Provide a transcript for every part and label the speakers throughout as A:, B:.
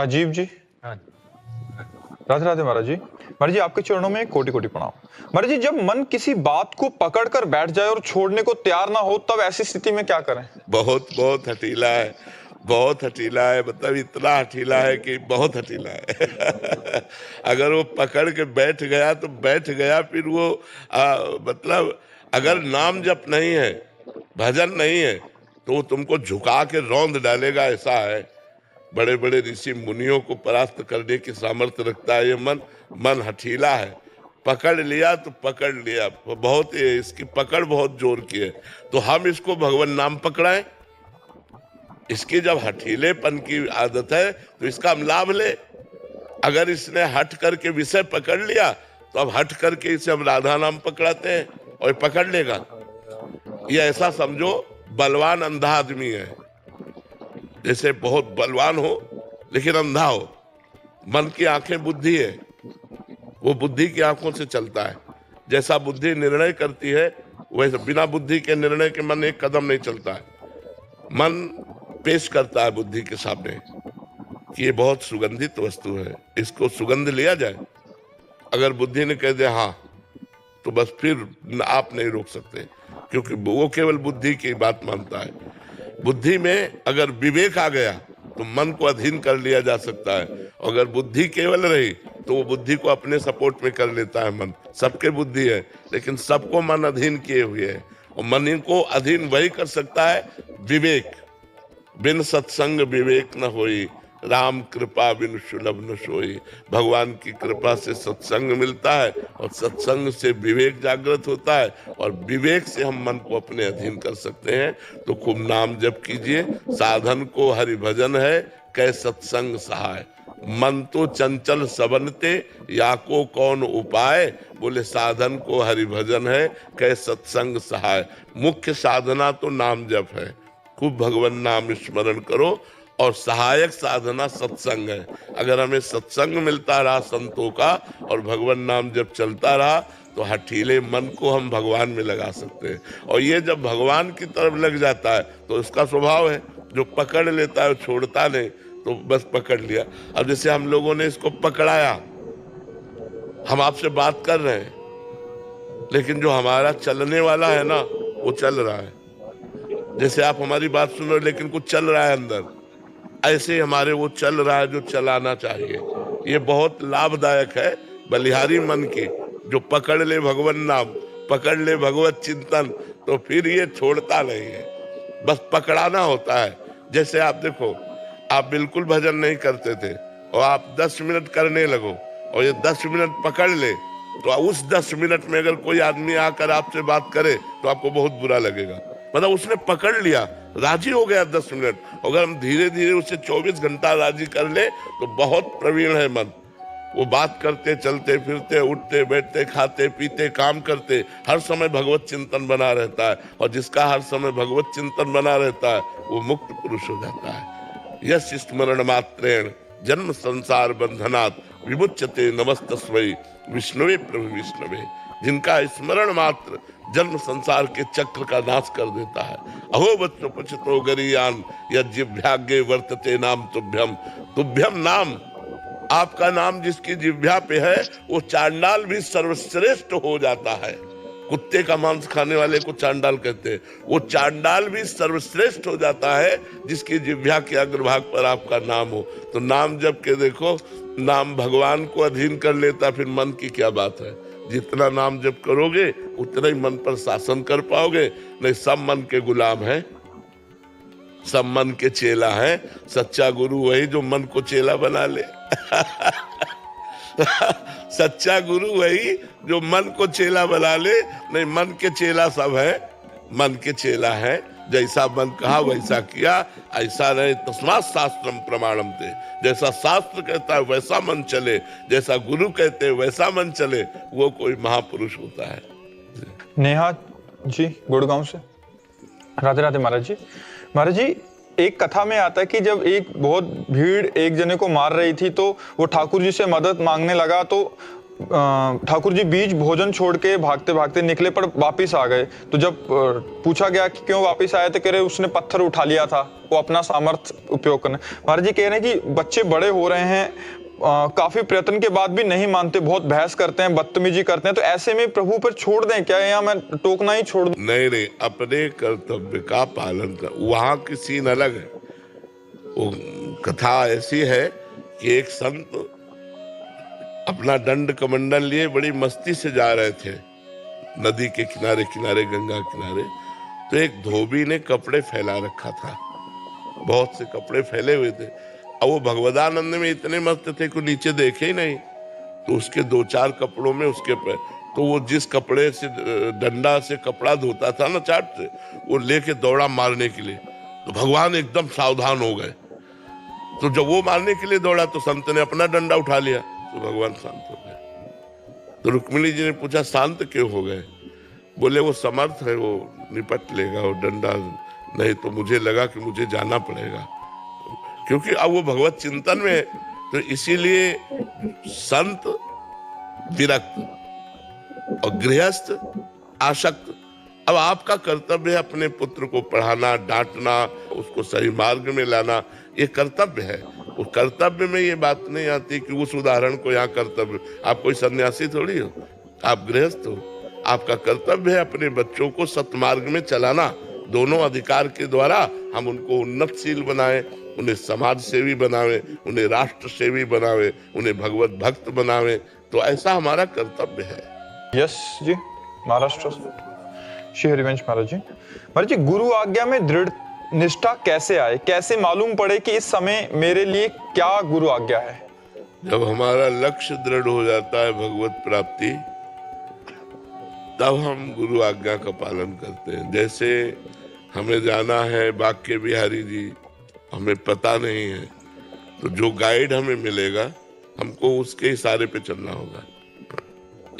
A: अजीब जी।
B: हाँ।
A: राधे राधे महाराज जी। महाराज जी आपके चरणों में कोटि कोटि प्रणाम। महाराज जी जब मन किसी बात को पकड़ कर बैठ जाए और छोड़ने को तैयार ना हो तब ऐसी स्थिति में क्या करें?
C: बहुत बहुत हठीला है, बहुत हठीला है, मतलब इतना हठीला है कि बहुत हठीला है। अगर वो पकड़ के बैठ गया तो बैठ गया, फिर वो मतलब अगर नाम जप नहीं है, भजन नहीं है, तो वो तुमको झुका के रौंद डालेगा। ऐसा है, बड़े बड़े ऋषि मुनियों को परास्त करने की सामर्थ्य रखता है ये मन। मन हठीला है, पकड़ लिया तो पकड़ लिया, बहुत इसकी पकड़ बहुत जोर की है। तो हम इसको भगवान नाम पकड़ाएं। इसकी जब हठीलेपन की आदत है तो इसका हम लाभ ले। अगर इसने हट करके विषय पकड़ लिया तो अब हट करके इसे हम राधा नाम पकड़ाते हैं और पकड़ लेगा। ये ऐसा समझो बलवान अंधा आदमी है, जैसे बहुत बलवान हो लेकिन अंधा हो। मन की आंखें बुद्धि है, वो बुद्धि की आंखों से चलता है। जैसा बुद्धि निर्णय करती है वैसे बिना बुद्धि के निर्णय के मन एक कदम नहीं चलता है। मन पेश करता है बुद्धि के सामने कि ये बहुत सुगंधित वस्तु है, इसको सुगंध लिया जाए। अगर बुद्धि ने कह दिया हाँ, तो बस फिर आप नहीं रोक सकते, क्योंकि वो केवल बुद्धि की बात मानता है। बुद्धि में अगर विवेक आ गया तो मन को अधीन कर लिया जा सकता है। अगर बुद्धि केवल रही तो वो बुद्धि को अपने सपोर्ट में कर लेता है। मन सबके बुद्धि है, लेकिन सबको मन अधीन किए हुए है, और मन को अधीन वही कर सकता है विवेक। बिन सत्संग विवेक न होई, राम कृपा बिन सुलभ न सोई। भगवान की कृपा से सत्संग मिलता है और सत्संग से विवेक जागृत होता है, और विवेक से हम मन को अपने अधीन कर सकते हैं। तो खूब नाम जप कीजिए। साधन को हरि भजन है, कै सत्संग सहाय। मन तो चंचल सबनते, या को कौन उपाय। बोले साधन को हरि भजन है, कै सत्संग सहाय। मुख्य साधना तो नाम जप है। खूब भगवान नाम स्मरण करो, और सहायक साधना सत्संग है। अगर हमें सत्संग मिलता रहा संतों का और भगवान नाम जब चलता रहा तो हठीले मन को हम भगवान में लगा सकते हैं। और ये जब भगवान की तरफ लग जाता है तो इसका स्वभाव है, जो पकड़ लेता है छोड़ता नहीं, तो बस पकड़ लिया। अब जैसे हम लोगों ने इसको पकड़ाया, हम आपसे बात कर रहे हैं, लेकिन जो हमारा चलने वाला है ना वो चल रहा है। जैसे आप हमारी बात सुन रहे हो लेकिन कुछ चल रहा है अंदर, ऐसे हमारे वो चल रहा है जो चलाना चाहिए। ये बहुत लाभदायक है बलिहारी मन की, जो पकड़ ले भगवान नाम, पकड़ ले भगवत चिंतन, तो फिर ये छोड़ता नहीं है, बस पकड़ाना होता है। जैसे आप देखो, आप बिल्कुल भजन नहीं करते थे और आप 10 मिनट करने लगो और ये 10 मिनट पकड़ ले, तो उस 10 मिनट में अगर कोई आदमी आकर आपसे बात करे तो आपको बहुत बुरा लगेगा। मतलब उसने पकड़ लिया, राजी हो गया 10 मिनट। अगर हम धीरे धीरे उसे 24 घंटा राजी कर ले तो बहुत प्रवीण है मन। वो बात करते, चलते फिरते, उठते बैठते, खाते पीते, काम करते, हर समय भगवत चिंतन बना रहता है। और जिसका हर समय भगवत चिंतन बना रहता है वो मुक्त पुरुष हो जाता है। यश स्मरण मात्रेण जन्म संसार बंधनात् विमुच्यते नमस्तस्मै विष्णुवे प्रभु विष्णुवे। जिनका स्मरण मात्र जन्म संसार के चक्र का नाश कर देता है। अहो बच्चो पछतो गरियान यज्जिभ्याग्ये वर्तते नाम तुभ्यम। तुभ्यम नाम, आपका नाम जिसकी जिह्वा पे है वो चांडाल भी सर्वश्रेष्ठ हो जाता है। कुत्ते का मांस खाने वाले को चांडाल कहते हैं, वो चांडाल भी सर्वश्रेष्ठ हो जाता है जिसकी जिह्वा के अग्रभाग पर आपका नाम हो। तो नाम जप के देखो, नाम भगवान को अधीन कर लेता, फिर मन की क्या बात है। जितना नाम जप करोगे उतना ही मन पर शासन कर पाओगे। नहीं, सब मन के गुलाम है, सब मन के चेला है। सच्चा गुरु वही जो मन को चेला बना ले। सच्चा गुरु वही जो मन को चेला बना ले। नहीं, मन के चेला सब है, मन के चेला है। जैसा मन कहा वैसा किया, ऐसा रहे तस्मात् शास्त्रम प्रमाणम थे। जैसा शास्त्र कहता है वैसा मन चले, जैसा गुरु कहते हैं वैसा मन चले, वो कोई महापुरुष होता है।
A: नेहा जी गुड़गांव से। राधे राधे महाराज जी। महाराज जी एक कथा में आता है कि जब एक बहुत भीड़ एक जने को मार रही थी तो वो ठाकुर जी से मदद मांगने लगा, तो ठाकुर जी बीच भोजन छोड़ के भागते भागते निकले पर वापिस आ गए। तो जब पूछा गया कि क्यों वापिस आए तो कह रहे उसने पत्थर उठा लिया था, वो अपना सामर्थ्य उपयोग करना। महाराज जी कह रहे हैं कि बच्चे बड़े हो रहे हैं, काफी प्रयत्न के बाद भी नहीं मानते, बहुत बहस करते हैं, बदतमीजी करते हैं, तो ऐसे में प्रभु पर छोड़ दें क्या, या मैं टोकना ही छोड़ दूं?
C: नहीं नहीं, अपने कर्तव्य का पालन कर। वहां की सीन अलग है। वो कथा ऐसी है कि एक संत अपना दंड कमंडल लिए बड़ी मस्ती से जा रहे थे नदी के किनारे किनारे, गंगा किनारे। तो एक धोबी ने कपड़े फैला रखा था, बहुत से कपड़े फैले हुए थे। और वो भगवदानंद में इतने मस्त थे कि नीचे देखे ही नहीं। तो उसके 2-4 कपड़ों में उसके पैर, तो वो जिस कपड़े से डंडा से कपड़ा धोता था ना चाट से, वो लेके दौड़ा मारने के लिए। तो भगवान एकदम सावधान हो गए। तो जब वो मारने के लिए दौड़ा तो संत ने अपना डंडा उठा लिया, तो भगवान शांत हो गए। तो रुक्मिणी जी ने पूछा शांत क्यों हो गए? बोले वो समर्थ है, वो निपट लेगा, वो डंडा नहीं तो मुझे लगा कि मुझे जाना पड़ेगा, क्योंकि अब वो भगवत चिंतन में है। तो इसीलिए संत विरक्त और गृहस्थ आसक्त। अब आपका कर्तव्य है अपने पुत्र को पढ़ाना, डांटना, उसको सही मार्ग में लाना, ये कर्तव्य है। उस कर्तव्य में ये बात नहीं आती कि उस उदाहरण को यहाँ कर्तव्य। आप कोई सन्यासी थोड़ी हो, आप गृहस्थ हो। आपका कर्तव्य है अपने बच्चों को सत्मार्ग में चलाना। दोनों अधिकार के द्वारा हम उनको उन्नतशील बनाएं, उन्हें समाज सेवी बनावे, उन्हें राष्ट्र सेवी बनावे, उन्हें भगवत भक्त बनावे। तो ऐसा हमारा कर्तव्य है।
A: यस जी, महाराष्ट्र श्री हरिवंश महाराज जी। महाराज जी, गुरु आज्ञा में दृढ़ निष्ठा कैसे आए, कैसे मालूम पड़े कि इस समय मेरे लिए क्या गुरु आज्ञा है?
C: जब हमारा लक्ष्य दृढ़ हो जाता है भगवत प्राप्ति, तब हम गुरु आज्ञा का पालन करते हैं। जैसे हमें जाना है बांके बिहारी जी, हमें पता नहीं है, तो जो गाइड हमें मिलेगा हमको उसके इशारे पे चलना होगा,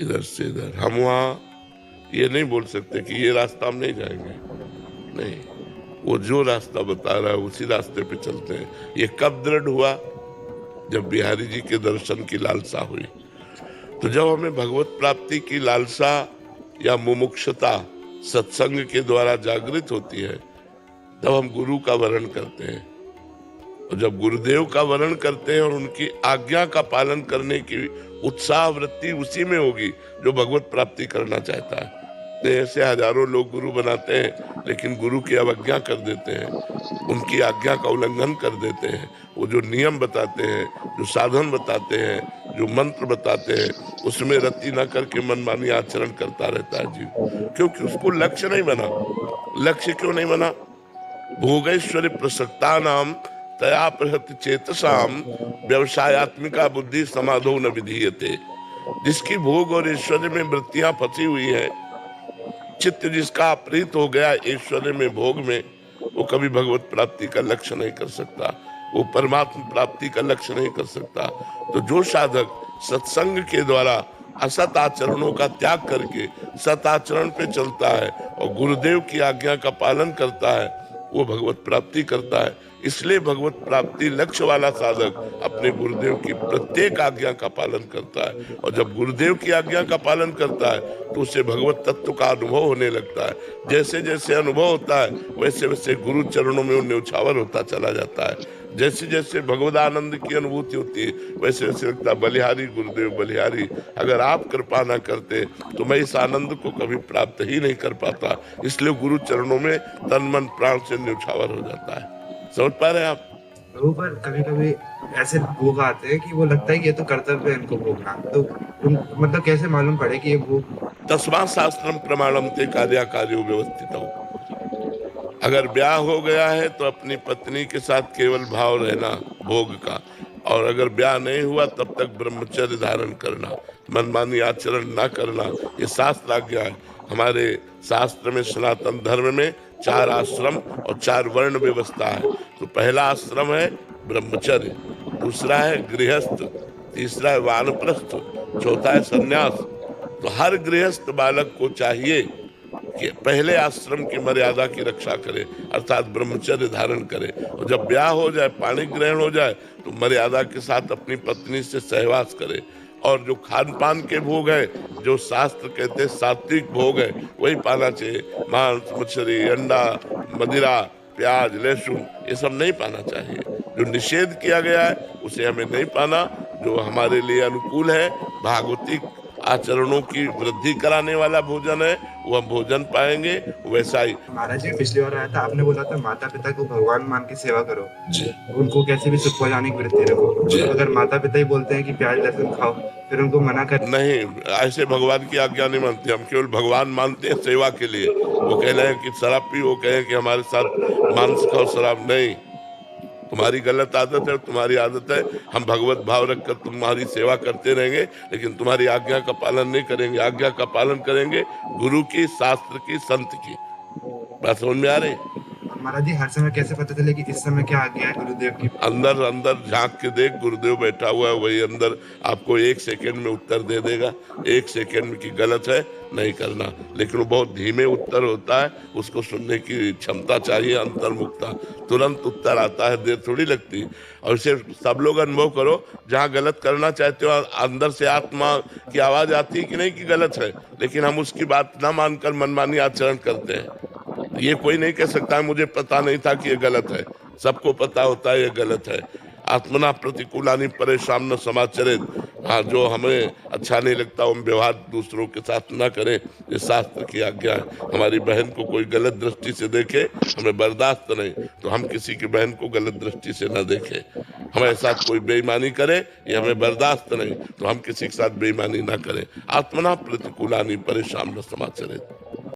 C: इधर से इधर। हम वहाँ ये नहीं बोल सकते कि ये रास्ता हम नहीं जाएंगे, नहीं, वो जो रास्ता बता रहा है उसी रास्ते पे चलते हैं। ये कब दृढ़ हुआ? जब बिहारी जी के दर्शन की लालसा हुई। तो जब हमें भगवत प्राप्ति की लालसा या मुमुक्षुता सत्संग के द्वारा जागृत होती है, तब हम गुरु का वरण करते हैं। और जब गुरुदेव का वरण करते हैं और उनकी आज्ञा का पालन करने की उत्साह वृत्ति उसी में होगी जो भगवत प्राप्ति करना चाहता है। ऐसे हजारों लोग गुरु बनाते हैं लेकिन गुरु की अवज्ञा कर देते हैं, उनकी आज्ञा का उल्लंघन कर देते हैं। वो जो नियम बताते हैं, जो साधन बताते हैं, जो मंत्र बताते हैं, उसमें रति न करके मनमानी आचरण करता रहता है जीव, क्योंकि उसको लक्ष्य नहीं बना। लक्ष्य क्यों नहीं बना? भोगैश्वर्य प्रसक्ता नाम तया प्रहत चेतसाम व्यवसायत्मिका बुद्धि समाधो न विधीयते। जिसकी भोग और ऐश्वर्य में वृत्तियां फंसी हुई है, चित्त जिसका प्रीत हो गया ऐश्वर्य में, भोग में, वो कभी भगवत प्राप्ति का लक्ष्य नहीं कर सकता, वो परमात्मा प्राप्ति का लक्ष्य नहीं कर सकता। तो जो साधक सत्संग के द्वारा असत आचरणों का त्याग करके सत आचरण पे चलता है और गुरुदेव की आज्ञा का पालन करता है, वो भगवत प्राप्ति करता है। इसलिए भगवत प्राप्ति लक्ष्य वाला साधक अपने गुरुदेव की प्रत्येक आज्ञा का पालन करता है। और जब गुरुदेव की आज्ञा का पालन करता है तो उसे भगवत तत्व का अनुभव होने लगता है। जैसे जैसे अनुभव होता है वैसे वैसे गुरु चरणों में न्यौछावर होता चला जाता है। जैसे जैसे भगवद आनंद की अनुभूति होती है वैसे वैसे लगता है बलिहारी गुरुदेव बलिहारी, अगर आप कृपा ना करते तो मैं इस आनंद को कभी प्राप्त ही नहीं कर पाता। इसलिए गुरु चरणों में तन मन प्राण से न्यौछावर हो जाता है। समझ पा रहे हैं आप?
B: पर कभी कभी ऐसे भोग आते हैं कि वो लगता है कि ये तो कर्तव्य है इनको भोगना, तो मतलब कैसे मालूम पड़े कि ये भोग?
C: तस्मात् शास्त्रम प्रमाणम ते कार्या कार्यो व्यवस्थित हो। अगर ब्याह हो गया है तो अपनी पत्नी के साथ केवल भाव रहना भोग का, और अगर ब्याह नहीं हुआ तब तक ब्रह्मचर्य धारण करना, मनमानी आचरण ना करना, ये शास्त्र आज्ञा है। हमारे शास्त्र में सनातन धर्म में 4 आश्रम और 4 वर्ण व्यवस्था है। तो पहला आश्रम है ब्रह्मचर्य, दूसरा है गृहस्थ, तीसरा है वानप्रस्थ, चौथा है सन्यास। तो हर गृहस्थ बालक को चाहिए कि पहले आश्रम की मर्यादा की रक्षा करे, अर्थात ब्रह्मचर्य धारण करे। और जब ब्याह हो जाए, पाणी ग्रहण हो जाए, तो मर्यादा के साथ अपनी पत्नी से सहवास करे। और जो खान पान के भोग है, जो शास्त्र कहते हैं सात्विक भोग है, वही पाना चाहिए। मांस, मछली, अंडा, मदिरा, प्याज, लहसुन, ये सब नहीं पाना चाहिए। जो निषेध किया गया है उसे हमें नहीं पाना। जो हमारे लिए अनुकूल है, भागवतिक आचरणों की वृद्धि कराने वाला भोजन है, वो हम भोजन पाएंगे। वैसा ही
B: महाराज जी पिछली बार आया था, आपने बोला था माता पिता को भगवान मान के सेवा करो,
C: जी
B: उनको कैसे भी सुख पहुंचाने की वृत्ति रखो।
C: जी।
B: अगर माता पिता ही बोलते हैं कि प्याज लहसुन खाओ, फिर उनको मना कर
C: नहीं, ऐसे भगवान की आज्ञा नहीं मानते हम, केवल भगवान मानते हैं सेवा के लिए। वो कह रहे हैं कि शराब पी, वो कहें कि हमारे साथ मांस खाओ, शराब नहीं। तुम्हारी गलत आदत है, तुम्हारी आदत है, हम भगवत भाव रखकर तुम्हारी सेवा करते रहेंगे, लेकिन तुम्हारी आज्ञा का पालन नहीं करेंगे। आज्ञा का पालन करेंगे गुरु की, शास्त्र की, संत की। बात समझ में आ रही?
B: महाराज जी हर समय कैसे पता चले कि इस समय क्या आज्ञा है गुरुदेव की?
C: अंदर अंदर झांक के देख, गुरुदेव बैठा हुआ है, वही अंदर आपको 1 सेकंड में उत्तर दे देगा। 1 सेकंड की गलत है नहीं करना, लेकिन वो बहुत धीमे उत्तर होता है, उसको सुनने की क्षमता चाहिए, अंतर्मुखता। तुरंत उत्तर आता है, देर थोड़ी लगती। और इसे सब लोग अनुभव करो, जहाँ गलत करना चाहते हो अंदर से आत्मा की आवाज आती है कि नहीं कि गलत है, लेकिन हम उसकी बात ना मानकर मनमानी आचरण करते हैं। ये कोई नहीं कह सकता है मुझे पता नहीं था कि ये गलत है, सबको पता होता है ये गलत है। आत्मना प्रतिकूलानि परेशान न समाचरित। हाँ, जो हमें अच्छा नहीं लगता हम व्यवहार दूसरों के साथ ना करें, ये शास्त्र की आज्ञा है। हमारी बहन को कोई गलत दृष्टि से देखे, हमें बर्दाश्त नहीं, तो हम किसी की बहन को गलत दृष्टि से न देखें। हमारे साथ कोई बेईमानी करे, ये हमें बर्दाश्त नहीं, तो हम किसी के साथ बेईमानी ना करें। आत्मना प्रतिकूलानि परेशान न समाचरित।